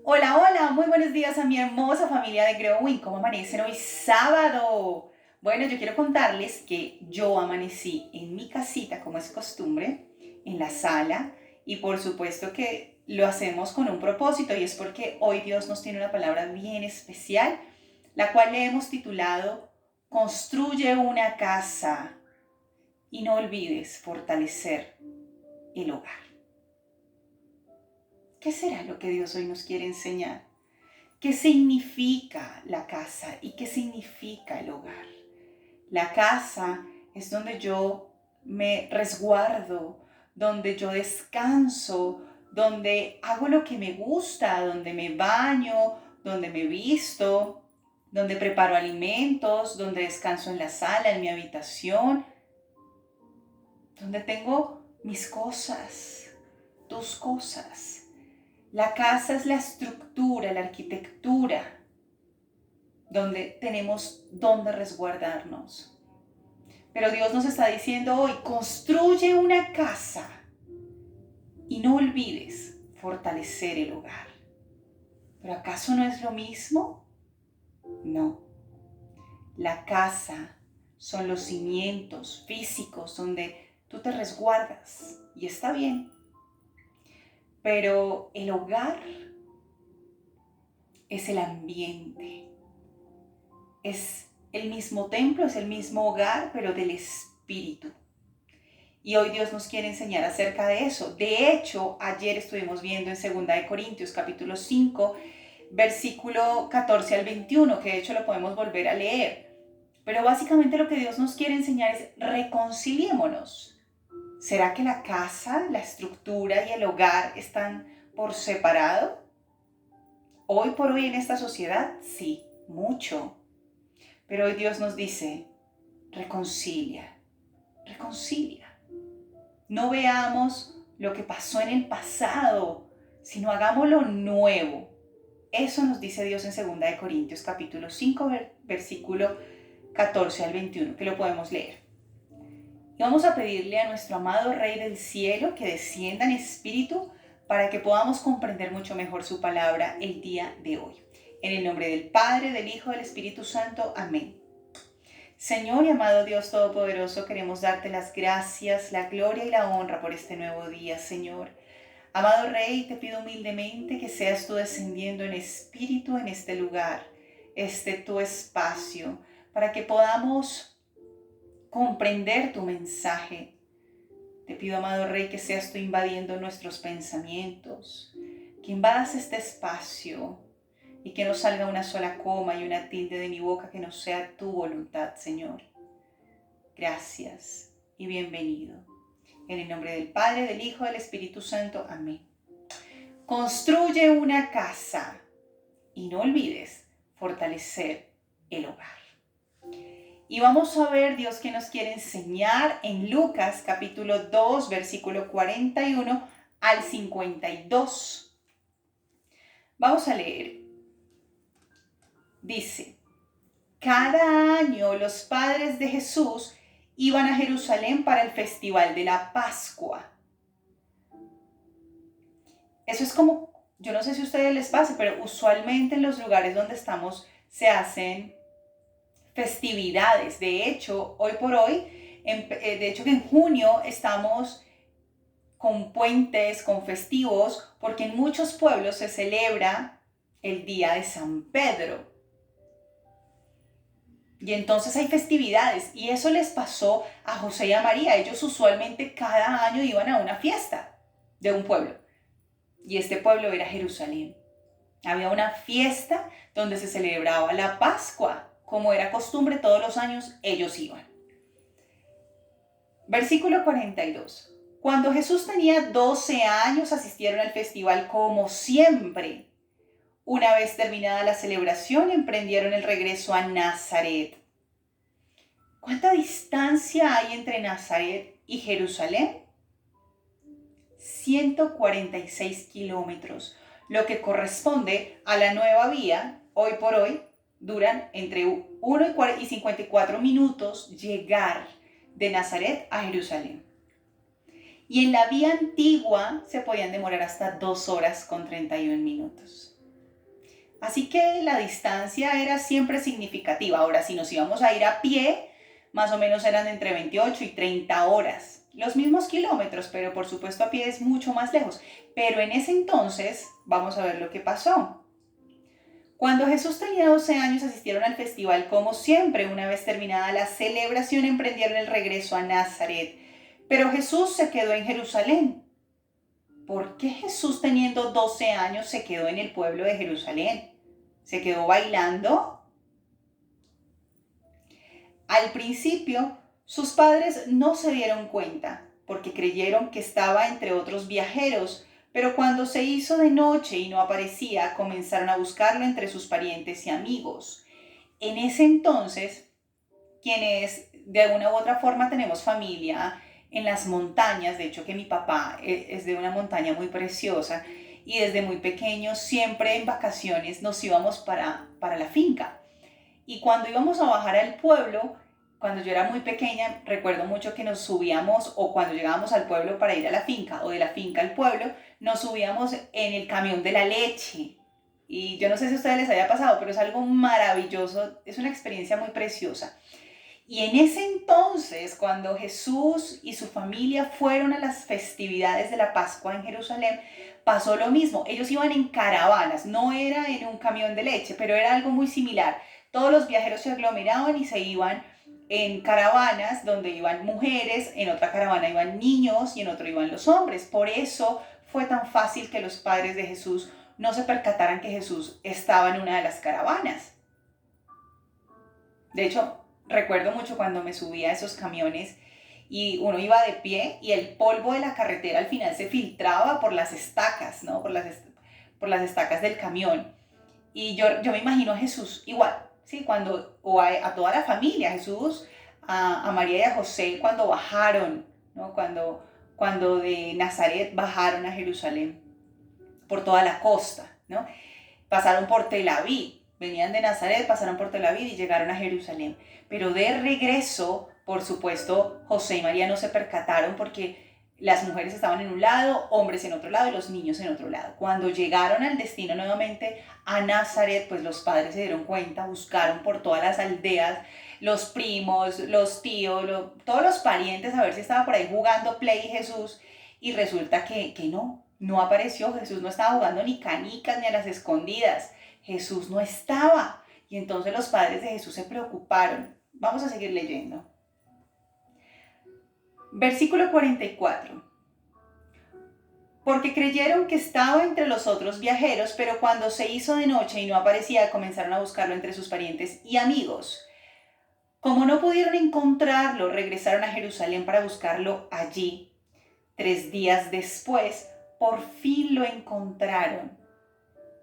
Hola, hola, muy buenos días a mi hermosa familia de Growing. ¿Cómo amanecen hoy sábado? Bueno, yo quiero contarles que yo amanecí en mi casita, como es costumbre, en la sala, y por supuesto que lo hacemos con un propósito, y es porque hoy Dios nos tiene una palabra bien especial, la cual le hemos titulado Construye una casa y no olvides fortalecer el hogar. ¿Qué será lo que Dios hoy nos quiere enseñar? ¿Qué significa la casa y qué significa el hogar? La casa es donde yo me resguardo, donde yo descanso, donde hago lo que me gusta, donde me baño, donde me visto, donde preparo alimentos, donde descanso en la sala, en mi habitación, donde tengo mis cosas, tus cosas. La casa es la estructura, la arquitectura donde tenemos donde resguardarnos. Pero Dios nos está diciendo hoy, construye una casa y no olvides fortalecer el hogar. ¿Pero acaso no es lo mismo? No. La casa son los cimientos físicos donde tú te resguardas y está bien. Pero el hogar es el ambiente, es el mismo templo, es el mismo hogar, pero del espíritu. Y hoy Dios nos quiere enseñar acerca de eso. De hecho, ayer estuvimos viendo en 2 Corintios capítulo 5, versículo 14 al 21, que de hecho lo podemos volver a leer. Pero básicamente lo que Dios nos quiere enseñar es reconciliémonos. ¿Será que la casa, la estructura y el hogar están por separado? Hoy por hoy en esta sociedad, sí, mucho. Pero hoy Dios nos dice, reconcilia, reconcilia. No veamos lo que pasó en el pasado, sino hagámoslo nuevo. Eso nos dice Dios en 2 Corintios capítulo 5, versículo 14 al 21, que lo podemos leer. Y vamos a pedirle a nuestro amado Rey del Cielo que descienda en espíritu para que podamos comprender mucho mejor su palabra el día de hoy. En el nombre del Padre, del Hijo, del Espíritu Santo. Amén. Señor y amado Dios Todopoderoso, queremos darte las gracias, la gloria y la honra por este nuevo día, Señor. Amado Rey, te pido humildemente que seas tú descendiendo en espíritu en este lugar, tu espacio, para que podamos comprender tu mensaje. Te pido, amado Rey, que seas tú invadiendo nuestros pensamientos, que invadas este espacio y que no salga una sola coma y una tilde de mi boca que no sea tu voluntad, Señor. Gracias y bienvenido. En el nombre del Padre, del Hijo, del Espíritu Santo. Amén. Construye una casa y no olvides fortalecer el hogar. Y vamos a ver Dios que nos quiere enseñar en Lucas capítulo 2, versículo 41 al 52. Vamos a leer. Dice, cada año los padres de Jesús iban a Jerusalén para el festival de la Pascua. Eso es como, yo no sé si a ustedes les pase, pero usualmente en los lugares donde estamos se hacen festividades. De hecho, hoy por hoy, de hecho que en junio estamos con puentes, con festivos, porque en muchos pueblos se celebra el día de San Pedro. Y entonces hay festividades y eso les pasó a José y a María. Ellos usualmente cada año iban a una fiesta de un pueblo y este pueblo era Jerusalén. Había una fiesta donde se celebraba la Pascua. Como era costumbre, todos los años ellos iban. Versículo 42. Cuando Jesús tenía 12 años asistieron al festival como siempre. Una vez terminada la celebración, emprendieron el regreso a Nazaret. ¿Cuánta distancia hay entre Nazaret y Jerusalén? 146 kilómetros, lo que corresponde a la nueva vía. Hoy por hoy duran entre 1 y 54 minutos llegar de Nazaret a Jerusalén. Y en la vía antigua se podían demorar hasta 2 horas con 31 minutos. Así que la distancia era siempre significativa. Ahora, si nos íbamos a ir a pie, más o menos eran entre 28 y 30 horas. Los mismos kilómetros, pero por supuesto a pie es mucho más lejos. Pero en ese entonces, vamos a ver lo que pasó. Cuando Jesús tenía 12 años asistieron al festival como siempre. Una vez terminada la celebración emprendieron el regreso a Nazaret. Pero Jesús se quedó en Jerusalén. ¿Por qué Jesús teniendo 12 años se quedó en el pueblo de Jerusalén? ¿Se quedó bailando? Al principio, sus padres no se dieron cuenta porque creyeron que estaba entre otros viajeros, pero cuando se hizo de noche y no aparecía, comenzaron a buscarlo entre sus parientes y amigos. En ese entonces, quienes de alguna u otra forma tenemos familia en las montañas, de hecho que mi papá es de una montaña muy preciosa y desde muy pequeños siempre en vacaciones nos íbamos para la finca. Y cuando íbamos a bajar al pueblo, cuando yo era muy pequeña, recuerdo mucho que nos subíamos, o cuando llegábamos al pueblo para ir a la finca, o de la finca al pueblo, nos subíamos en el camión de la leche. Y yo no sé si a ustedes les haya pasado, pero es algo maravilloso, es una experiencia muy preciosa. Y en ese entonces, cuando Jesús y su familia fueron a las festividades de la Pascua en Jerusalén, pasó lo mismo. Ellos iban en caravanas, no era en un camión de leche, pero era algo muy similar. Todos los viajeros se aglomeraban y se iban en caravanas donde iban mujeres, en otra caravana iban niños y en otro iban los hombres. Por eso fue tan fácil que los padres de Jesús no se percataran que Jesús estaba en una de las caravanas. De hecho, recuerdo mucho cuando me subía a esos camiones y uno iba de pie y el polvo de la carretera al final se filtraba por las estacas, ¿no? Por las estacas del camión. Y yo me imagino a Jesús igual, ¿sí? O a toda la familia, Jesús, a María y a José cuando bajaron, ¿no? Cuando de Nazaret bajaron a Jerusalén por toda la costa, ¿no? Pasaron por Tel Aviv, venían de Nazaret, pasaron por Tel Aviv y llegaron a Jerusalén. Pero de regreso, por supuesto, José y María no se percataron porque las mujeres estaban en un lado, hombres en otro lado y los niños en otro lado. Cuando llegaron al destino nuevamente a Nazaret, pues los padres se dieron cuenta, buscaron por todas las aldeas, los primos, los tíos, todos los parientes a ver si estaba por ahí jugando Play Jesús y resulta que no apareció. Jesús no estaba jugando ni canicas ni a las escondidas. Jesús no estaba. Y entonces los padres de Jesús se preocuparon. Vamos a seguir leyendo. Versículo 44. Porque creyeron que estaba entre los otros viajeros, pero cuando se hizo de noche y no aparecía, comenzaron a buscarlo entre sus parientes y amigos. Como no pudieron encontrarlo, regresaron a Jerusalén para buscarlo allí. 3 días después, por fin lo encontraron.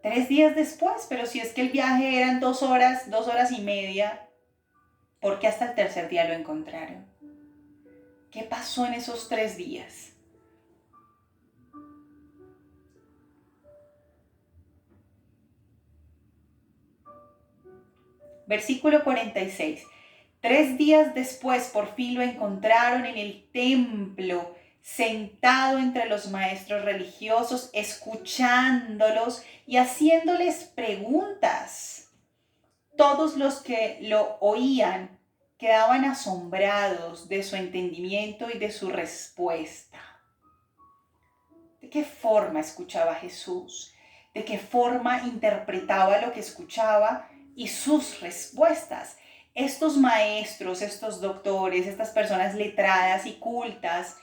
3 días después, pero si es que el viaje eran 2 horas y media, ¿por qué hasta el tercer día lo encontraron? ¿Qué pasó en esos 3 días? Versículo 46. 3 días después por fin lo encontraron en el templo, sentado entre los maestros religiosos, escuchándolos y haciéndoles preguntas. Todos los que lo oían quedaban asombrados de su entendimiento y de su respuesta. ¿De qué forma escuchaba Jesús? ¿De qué forma interpretaba lo que escuchaba y sus respuestas? Estos maestros, estos doctores, estas personas letradas y cultas,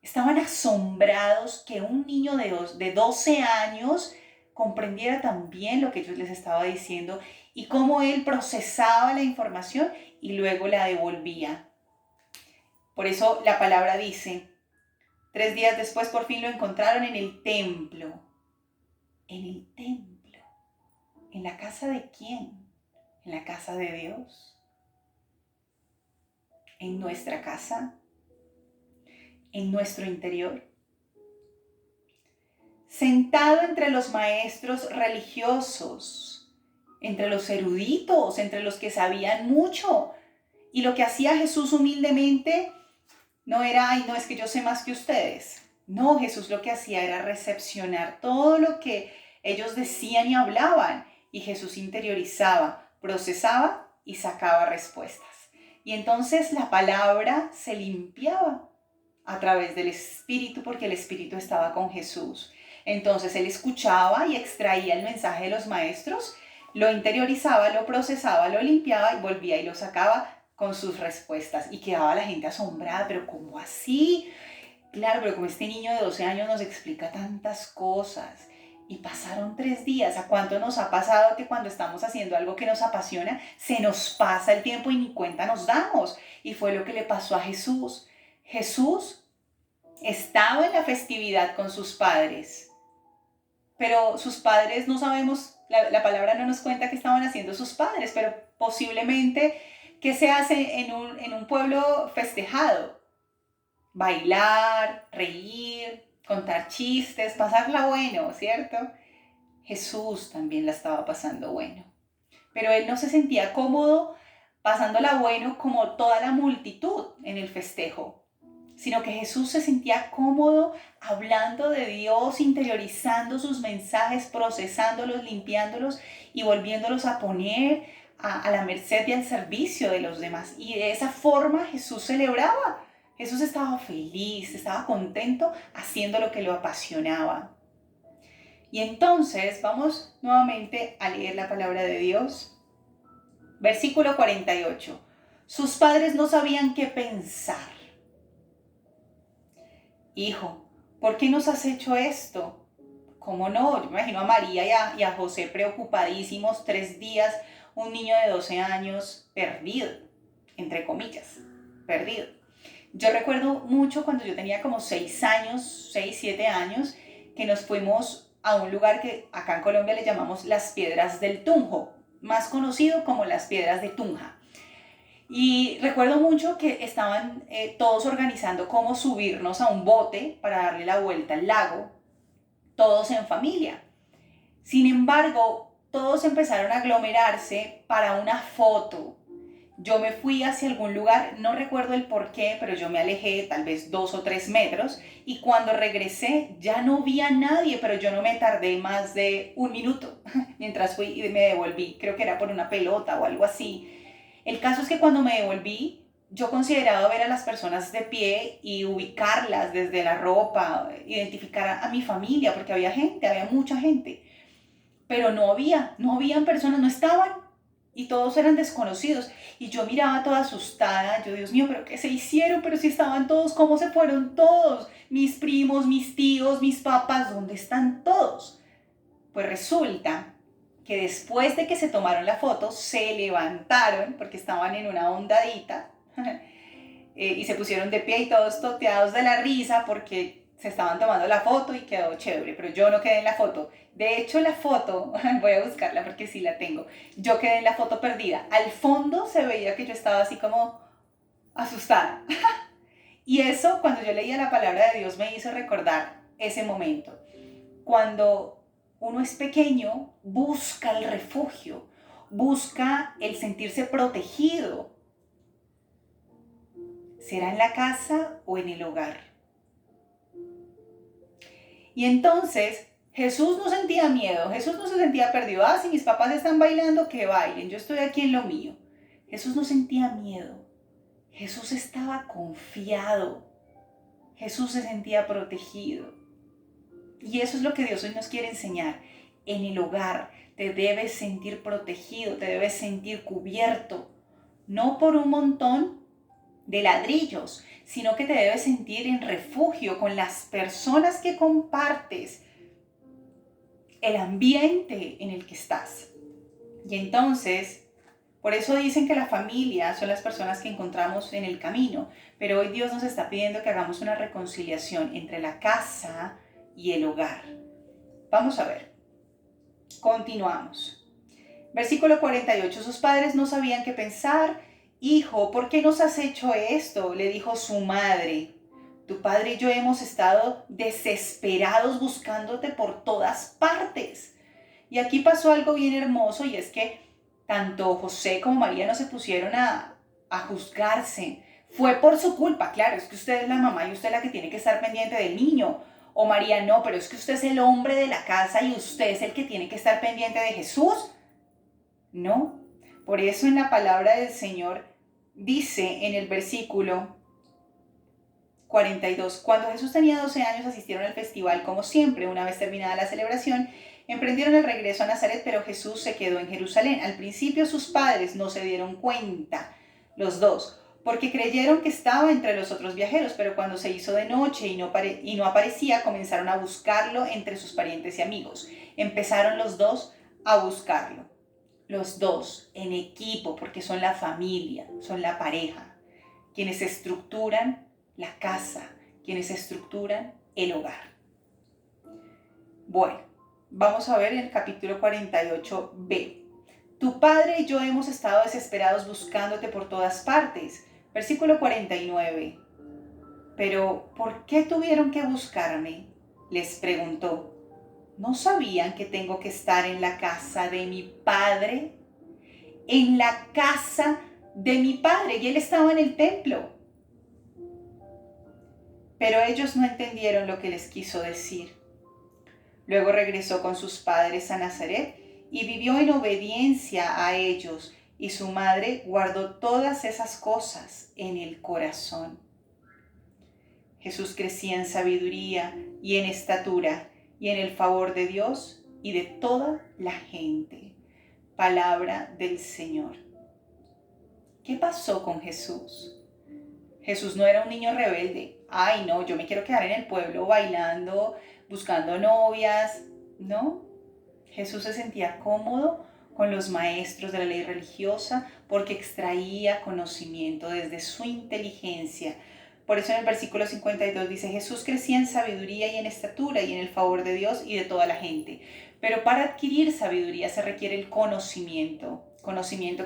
estaban asombrados que un niño de 12 años comprendiera también lo que Dios les estaba diciendo y cómo él procesaba la información y luego la devolvía. Por eso la palabra dice, 3 días después por fin lo encontraron en el templo. En el templo. ¿En la casa de quién? ¿En la casa de Dios? ¿En nuestra casa? ¿En nuestro interior? Sentado entre los maestros religiosos, entre los eruditos, entre los que sabían mucho. Y lo que hacía Jesús humildemente no era, ay, no, es que yo sé más que ustedes. No, Jesús lo que hacía era recepcionar todo lo que ellos decían y hablaban y Jesús interiorizaba, procesaba y sacaba respuestas. Y entonces la palabra se limpiaba a través del Espíritu porque el Espíritu estaba con Jesús. Entonces él escuchaba y extraía el mensaje de los maestros, lo interiorizaba, lo procesaba, lo limpiaba y volvía y lo sacaba con sus respuestas. Y quedaba la gente asombrada, pero ¿cómo así? Claro, pero como este niño de 12 años nos explica tantas cosas. Y pasaron 3 días. ¿A cuánto nos ha pasado que cuando estamos haciendo algo que nos apasiona, se nos pasa el tiempo y ni cuenta nos damos? Y fue lo que le pasó a Jesús. Jesús estaba en la festividad con sus padres, pero sus padres no sabemos, la palabra no nos cuenta qué estaban haciendo sus padres, pero posiblemente, ¿qué se hace en un pueblo festejado? Bailar, reír, contar chistes, pasarla bueno, ¿cierto? Jesús también la estaba pasando bueno, pero él no se sentía cómodo pasándola bueno como toda la multitud en el festejo, sino que Jesús se sentía cómodo hablando de Dios, interiorizando sus mensajes, procesándolos, limpiándolos y volviéndolos a poner a la merced y al servicio de los demás. Y de esa forma Jesús celebraba. Jesús estaba feliz, estaba contento haciendo lo que lo apasionaba. Y entonces vamos nuevamente a leer la palabra de Dios. Versículo 48. Sus padres no sabían qué pensar. Hijo, ¿por qué nos has hecho esto? ¿Cómo no? Yo me imagino a María y a José preocupadísimos, 3 días, un niño de 12 años perdido, entre comillas, perdido. Yo recuerdo mucho cuando yo tenía como 6 años, 6, 7 años, que nos fuimos a un lugar que acá en Colombia le llamamos las Piedras del Tunjo, más conocido como las Piedras de Tunja. Y recuerdo mucho que estaban todos organizando cómo subirnos a un bote para darle la vuelta al lago, todos en familia. Sin embargo, todos empezaron a aglomerarse para una foto. Yo me fui hacia algún lugar, no recuerdo el por qué, pero yo me alejé tal vez 2 o 3 metros y cuando regresé ya no vi a nadie, pero yo no me tardé más de 1 minuto mientras fui y me devolví. Creo que era por una pelota o algo así. El caso es que cuando me devolví, yo consideraba ver a las personas de pie y ubicarlas desde la ropa, identificar a mi familia, porque había gente, había mucha gente. Pero no habían personas, no estaban. Y todos eran desconocidos. Y yo miraba toda asustada, yo, Dios mío, ¿pero qué se hicieron? Pero si estaban todos, ¿cómo se fueron todos? Mis primos, mis tíos, mis papás, ¿dónde están todos? Pues resulta que después de que se tomaron la foto, se levantaron, porque estaban en una hondadita, y se pusieron de pie y todos toteados de la risa porque se estaban tomando la foto y quedó chévere, pero yo no quedé en la foto. De hecho, la foto, voy a buscarla porque sí la tengo, yo quedé en la foto perdida. Al fondo se veía que yo estaba así como asustada. Y eso, cuando yo leía la palabra de Dios, me hizo recordar ese momento. Cuando uno es pequeño, busca el refugio, busca el sentirse protegido. ¿Será en la casa o en el hogar? Y entonces Jesús no sentía miedo, Jesús no se sentía perdido. Ah, si mis papás están bailando, que bailen, yo estoy aquí en lo mío. Jesús no sentía miedo, Jesús estaba confiado, Jesús se sentía protegido. Y eso es lo que Dios hoy nos quiere enseñar. En el hogar te debes sentir protegido, te debes sentir cubierto, no por un montón de ladrillos, sino que te debes sentir en refugio con las personas que compartes el ambiente en el que estás. Y entonces, por eso dicen que la familia son las personas que encontramos en el camino, pero hoy Dios nos está pidiendo que hagamos una reconciliación entre la casa y el hogar. Vamos a ver. Continuamos. Versículo 48. Sus padres no sabían qué pensar. Hijo, ¿por qué nos has hecho esto? Le dijo su madre. Tu padre y yo hemos estado desesperados buscándote por todas partes. Y aquí pasó algo bien hermoso y es que tanto José como María no se pusieron a juzgarse. Fue por su culpa, claro, es que usted es la mamá y usted es la que tiene que estar pendiente del niño. O María, no, pero es que usted es el hombre de la casa y usted es el que tiene que estar pendiente de Jesús. No. Por eso en la palabra del Señor dice en el versículo 42, cuando Jesús tenía 12 años asistieron al festival como siempre. Una vez terminada la celebración, emprendieron el regreso a Nazaret, pero Jesús se quedó en Jerusalén. Al principio sus padres no se dieron cuenta, los dos, porque creyeron que estaba entre los otros viajeros, pero cuando se hizo de noche y no aparecía, comenzaron a buscarlo entre sus parientes y amigos. Empezaron los dos a buscarlo, los dos en equipo, porque son la familia, son la pareja, quienes estructuran la casa, quienes estructuran el hogar. Bueno, vamos a ver el capítulo 48b. Tu padre y yo hemos estado desesperados buscándote por todas partes. Versículo 49. Pero, ¿por qué tuvieron que buscarme? Les preguntó. ¿No sabían que tengo que estar en la casa de mi padre? En la casa de mi padre. Y él estaba en el templo. Pero ellos no entendieron lo que les quiso decir. Luego regresó con sus padres a Nazaret y vivió en obediencia a ellos, y su madre guardó todas esas cosas en el corazón. Jesús crecía en sabiduría y en estatura y en el favor de Dios y de toda la gente. Palabra del Señor. ¿Qué pasó con Jesús? Jesús no era un niño rebelde. Ay, no, yo me quiero quedar en el pueblo bailando, buscando novias. No, Jesús se sentía cómodo con los maestros de la ley religiosa porque extraía conocimiento desde su inteligencia. Por eso en el versículo 52 dice, Jesús crecía en sabiduría y en estatura y en el favor de Dios y de toda la gente. Pero para adquirir sabiduría se requiere el conocimiento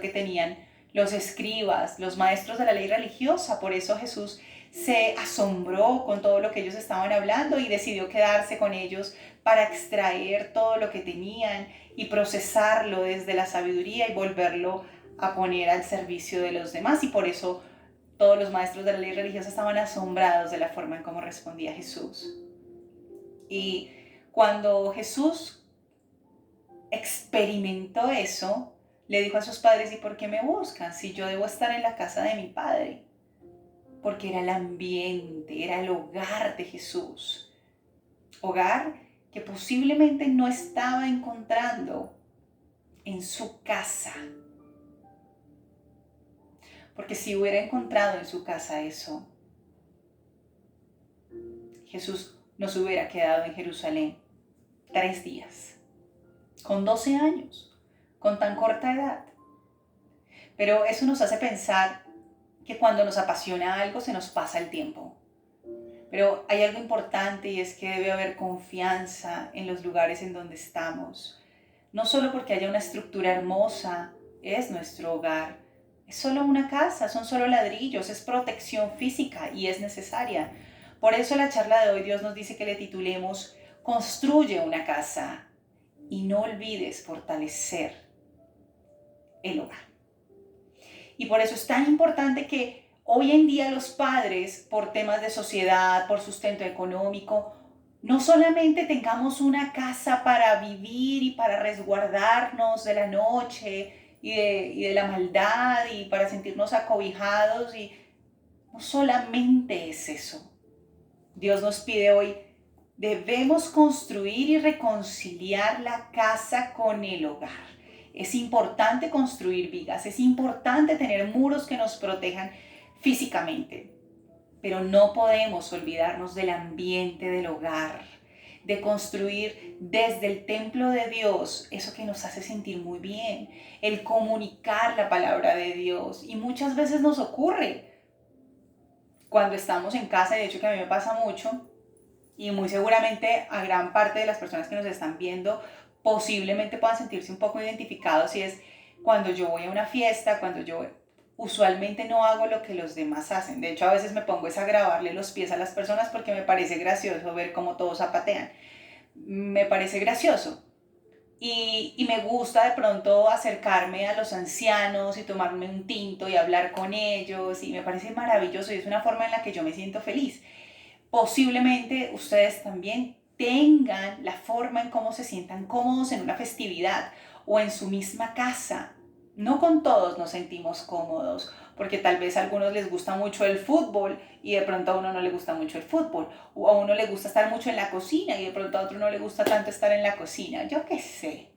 que tenían los escribas, los maestros de la ley religiosa. Por eso Jesús se asombró con todo lo que ellos estaban hablando y decidió quedarse con ellos para extraer todo lo que tenían y procesarlo desde la sabiduría y volverlo a poner al servicio de los demás. Y por eso todos los maestros de la ley religiosa estaban asombrados de la forma en cómo respondía Jesús. Y cuando Jesús experimentó eso, le dijo a sus padres, ¿y por qué me buscan si yo debo estar en la casa de mi padre? Porque era el ambiente, era el hogar de Jesús. Hogar que posiblemente no estaba encontrando en su casa. Porque si hubiera encontrado en su casa eso, Jesús no se hubiera quedado en Jerusalén 3 días, con 12 años, con tan corta edad. Pero eso nos hace pensar que cuando nos apasiona algo se nos pasa el tiempo. Pero hay algo importante y es que debe haber confianza en los lugares en donde estamos. No solo porque haya una estructura hermosa, es nuestro hogar. Es solo una casa, son solo ladrillos, es protección física y es necesaria. Por eso la charla de hoy Dios nos dice que le titulemos Construye una casa y no olvides fortalecer el hogar. Y por eso es tan importante que hoy en día los padres, por temas de sociedad, por sustento económico, no solamente tengamos una casa para vivir y para resguardarnos de la noche y de la maldad y para sentirnos acobijados, y no solamente es eso. Dios nos pide hoy, debemos construir y reconciliar la casa con el hogar. Es importante construir vigas, es importante tener muros que nos protejan físicamente, pero no podemos olvidarnos del ambiente del hogar, de construir desde el templo de Dios eso que nos hace sentir muy bien, el comunicar la palabra de Dios. Y muchas veces nos ocurre cuando estamos en casa, de hecho que a mí me pasa mucho, y muy seguramente a gran parte de las personas que nos están viendo posiblemente puedan sentirse un poco identificados, y es cuando yo voy a una fiesta, cuando yo usualmente no hago lo que los demás hacen. De hecho, a veces me pongo a grabarle los pies a las personas porque me parece gracioso ver cómo todos zapatean. Me parece gracioso. Y me gusta de pronto acercarme a los ancianos y tomarme un tinto y hablar con ellos, y me parece maravilloso y es una forma en la que yo me siento feliz. Posiblemente ustedes también tengan la forma en cómo se sientan cómodos en una festividad o en su misma casa, No con todos nos sentimos cómodos, porque tal vez a algunos les gusta mucho el fútbol y de pronto a uno no le gusta mucho el fútbol, o a uno le gusta estar mucho en la cocina y de pronto a otro no le gusta tanto estar en la cocina, yo qué sé.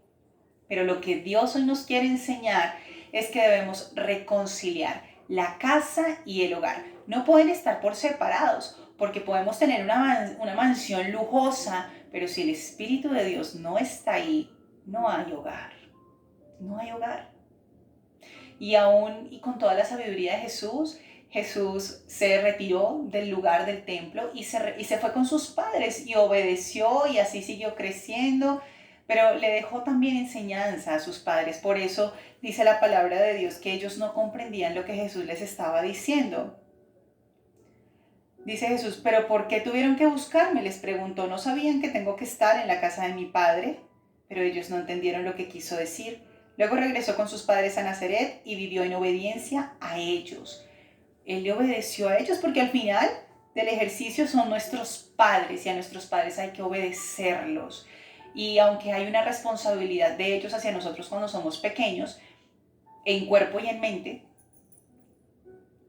Pero lo que Dios hoy nos quiere enseñar es que debemos reconciliar la casa y el hogar. No pueden estar por separados, porque podemos tener una mansión lujosa, pero si el Espíritu de Dios no está ahí, no hay hogar. No hay hogar. Y aún y con toda la sabiduría de Jesús, Jesús se retiró del lugar del templo y se fue con sus padres y obedeció y así siguió creciendo, pero le dejó también enseñanza a sus padres. Por eso dice la palabra de Dios que ellos no comprendían lo que Jesús les estaba diciendo. Dice Jesús, pero ¿por qué tuvieron que buscarme? Les preguntó, ¿no sabían que tengo que estar en la casa de mi padre? Pero ellos no entendieron lo que quiso decir. Luego regresó con sus padres a Nazaret y vivió en obediencia a ellos. Él le obedeció a ellos porque al final del ejercicio son nuestros padres y a nuestros padres hay que obedecerlos. Y aunque hay una responsabilidad de ellos hacia nosotros cuando somos pequeños, en cuerpo y en mente,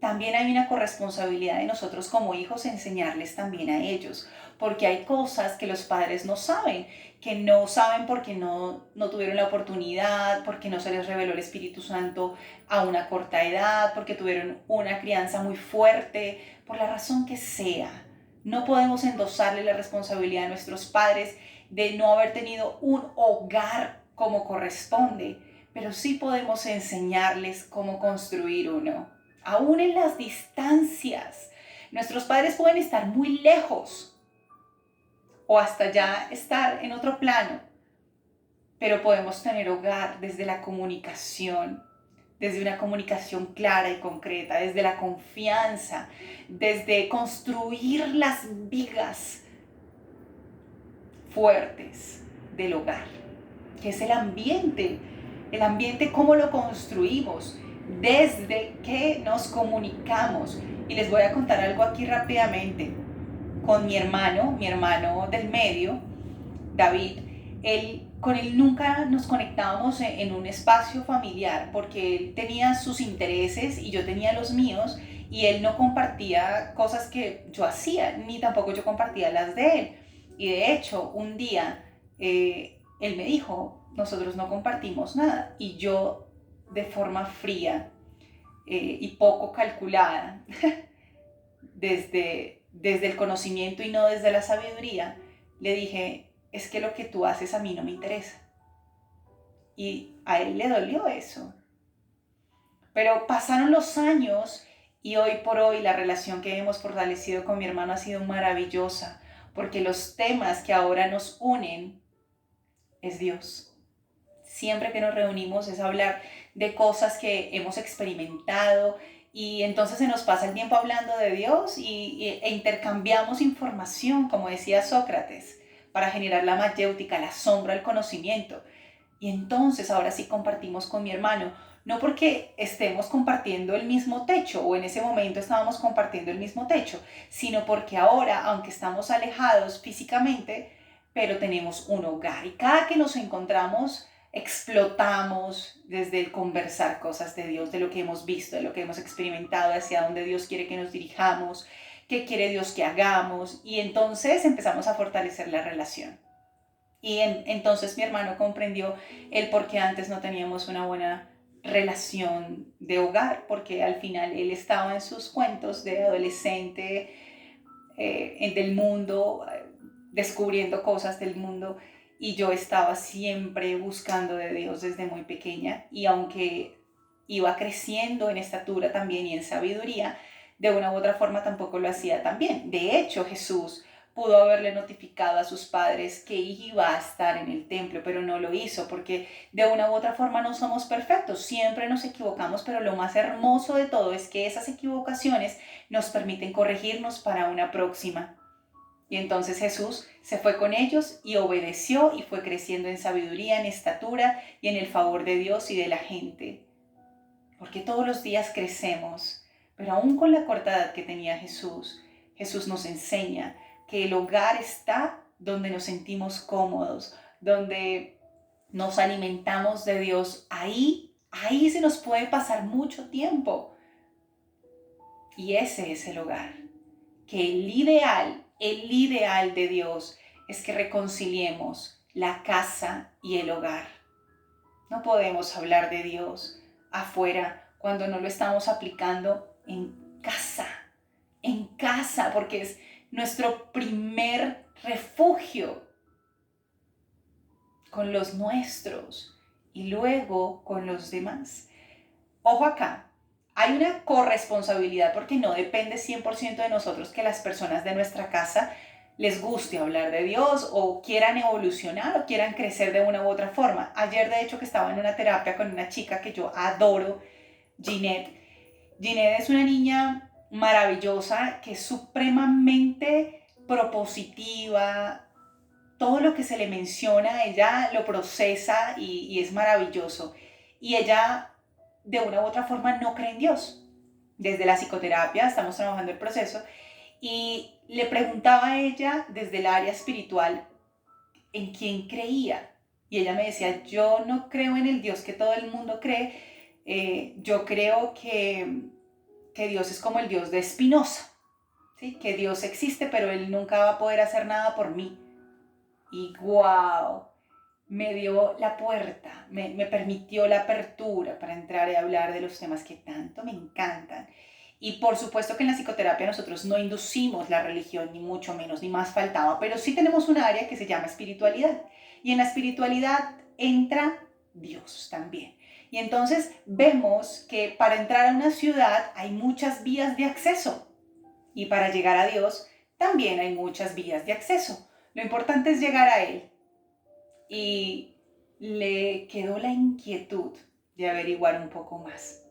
también hay una corresponsabilidad de nosotros como hijos enseñarles también a ellos, porque hay cosas que los padres no saben, porque no tuvieron la oportunidad, porque no se les reveló el Espíritu Santo a una corta edad, porque tuvieron una crianza muy fuerte, por la razón que sea. No podemos endosarle la responsabilidad a nuestros padres de no haber tenido un hogar como corresponde, pero sí podemos enseñarles cómo construir uno. Aún en las distancias, nuestros padres pueden estar muy lejos o hasta ya estar en otro plano, pero podemos tener hogar desde la comunicación, desde una comunicación clara y concreta, desde la confianza, desde construir las vigas fuertes del hogar, que es el ambiente cómo lo construimos, desde que nos comunicamos. Y les voy a contar algo aquí rápidamente. Con mi hermano del medio, David, con él nunca nos conectábamos en un espacio familiar porque él tenía sus intereses y yo tenía los míos y él no compartía cosas que yo hacía, ni tampoco yo compartía las de él. Y de hecho, un día él me dijo, nosotros no compartimos nada. Y yo, de forma fría y poco calculada, desde el conocimiento y no desde la sabiduría, le dije, es que lo que tú haces a mí no me interesa. Y a él le dolió eso. Pero pasaron los años y hoy por hoy la relación que hemos fortalecido con mi hermano ha sido maravillosa, porque los temas que ahora nos unen es Dios. Siempre que nos reunimos es hablar de cosas que hemos experimentado y entonces se nos pasa el tiempo hablando de Dios e intercambiamos información, como decía Sócrates, para generar la mayéutica, la sombra, el conocimiento. Y entonces ahora sí compartimos con mi hermano, no porque estemos compartiendo el mismo techo o en ese momento estábamos compartiendo el mismo techo, sino porque ahora, aunque estamos alejados físicamente, pero tenemos un hogar y cada que nos encontramos explotamos desde el conversar cosas de Dios, de lo que hemos visto, de lo que hemos experimentado, hacia dónde Dios quiere que nos dirijamos, qué quiere Dios que hagamos y entonces empezamos a fortalecer la relación. Y entonces mi hermano comprendió el por qué antes no teníamos una buena relación de hogar, porque al final él estaba en sus cuentos de adolescente, del mundo, descubriendo cosas del mundo, y yo estaba siempre buscando de Dios desde muy pequeña, y aunque iba creciendo en estatura también y en sabiduría, de una u otra forma tampoco lo hacía tan bien. De hecho, Jesús pudo haberle notificado a sus padres que iba a estar en el templo, pero no lo hizo porque de una u otra forma no somos perfectos, siempre nos equivocamos, pero lo más hermoso de todo es que esas equivocaciones nos permiten corregirnos para una próxima. Y entonces Jesús se fue con ellos y obedeció y fue creciendo en sabiduría, en estatura y en el favor de Dios y de la gente. Porque todos los días crecemos, pero aún con la corta edad que tenía Jesús, Jesús nos enseña que el hogar está donde nos sentimos cómodos, donde nos alimentamos de Dios. Ahí Ahí se nos puede pasar mucho tiempo. Y ese es el hogar. Que el ideal de Dios es que reconciliemos la casa y el hogar. No podemos hablar de Dios afuera cuando no lo estamos aplicando en casa, porque es nuestro primer refugio con los nuestros y luego con los demás. Ojo acá, hay una corresponsabilidad porque no depende 100% de nosotros que las personas de nuestra casa les guste hablar de Dios o quieran evolucionar o quieran crecer de una u otra forma. Ayer de hecho que estaba en una terapia con una chica que yo adoro, Ginette. Ginette es una niña maravillosa que es supremamente propositiva. Todo lo que se le menciona, ella lo procesa y es maravilloso. Y ella de una u otra forma no cree en Dios. Desde la psicoterapia estamos trabajando el proceso y le preguntaba a ella desde el área espiritual en quién creía. Y ella me decía, yo no creo en el Dios que todo el mundo cree, yo creo que Dios es como el Dios de Spinoza, ¿sí? Que Dios existe, pero Él nunca va a poder hacer nada por mí. Y wow, me dio la puerta, me permitió la apertura para entrar y hablar de los temas que tanto me encantan. Y por supuesto que en la psicoterapia nosotros no inducimos la religión, ni mucho menos, ni más faltaba, pero sí tenemos un área que se llama espiritualidad. Y en la espiritualidad entra Dios también. Y entonces vemos que para entrar a una ciudad hay muchas vías de acceso. Y para llegar a Dios también hay muchas vías de acceso. Lo importante es llegar a Él. Y le quedó la inquietud de averiguar un poco más.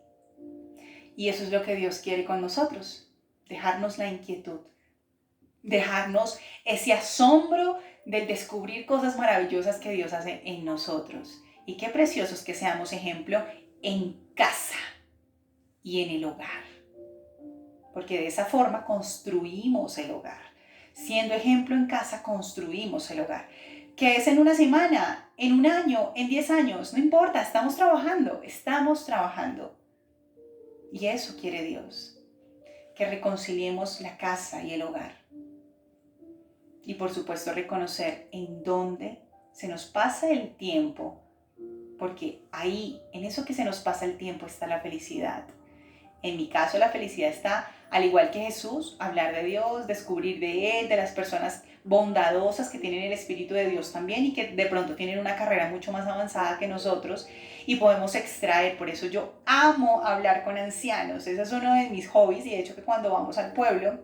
Y eso es lo que Dios quiere con nosotros, dejarnos la inquietud, dejarnos ese asombro del descubrir cosas maravillosas que Dios hace en nosotros. Y qué preciosos que seamos ejemplo en casa y en el hogar, porque de esa forma construimos el hogar. Siendo ejemplo en casa, construimos el hogar. ¿Qué es en una semana, en un año, en 10 años? No importa, estamos trabajando. Y eso quiere Dios, que reconciliemos la casa y el hogar. Y por supuesto reconocer en dónde se nos pasa el tiempo, porque ahí, en eso que se nos pasa el tiempo está la felicidad. En mi caso la felicidad está, al igual que Jesús, hablar de Dios, descubrir de Él, de las personas bondadosas que tienen el Espíritu de Dios también y que de pronto tienen una carrera mucho más avanzada que nosotros y podemos extraer. Por eso yo amo hablar con ancianos. Ese es uno de mis hobbies y de hecho que cuando vamos al pueblo,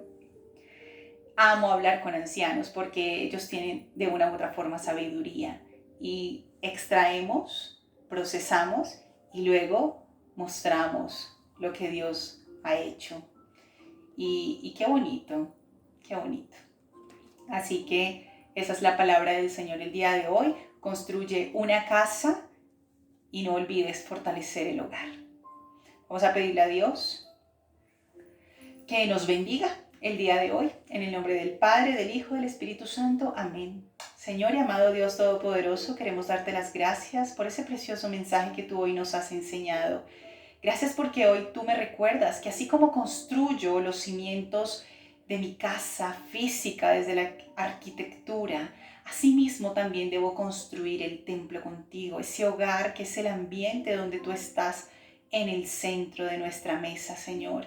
amo hablar con ancianos porque ellos tienen de una u otra forma sabiduría y extraemos, procesamos y luego mostramos lo que Dios ha hecho. Y qué bonito, qué bonito. Así que esa es la palabra del Señor el día de hoy. Construye una casa y no olvides fortalecer el hogar. Vamos a pedirle a Dios que nos bendiga el día de hoy. En el nombre del Padre, del Hijo, del Espíritu Santo. Amén. Señor y amado Dios Todopoderoso, queremos darte las gracias por ese precioso mensaje que tú hoy nos has enseñado. Gracias porque hoy tú me recuerdas que así como construyo los cimientos de mi casa física desde la arquitectura, asimismo también debo construir el templo contigo, ese hogar que es el ambiente donde tú estás en el centro de nuestra mesa, Señor.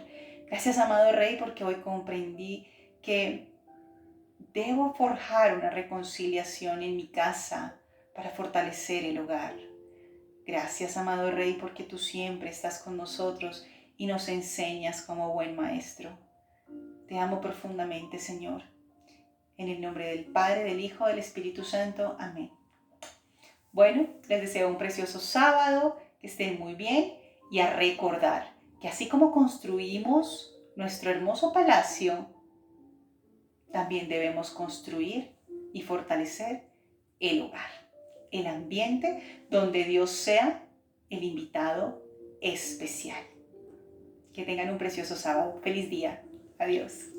Gracias, amado Rey, porque hoy comprendí que debo forjar una reconciliación en mi casa para fortalecer el hogar. Gracias, amado Rey, porque tú siempre estás con nosotros y nos enseñas como buen maestro. Te amo profundamente, Señor. En el nombre del Padre, del Hijo, del Espíritu Santo. Amén. Bueno, les deseo un precioso sábado, que estén muy bien y a recordar que así como construimos nuestro hermoso palacio, también debemos construir y fortalecer el hogar, el ambiente donde Dios sea el invitado especial. Que tengan un precioso sábado. Feliz día. Adiós.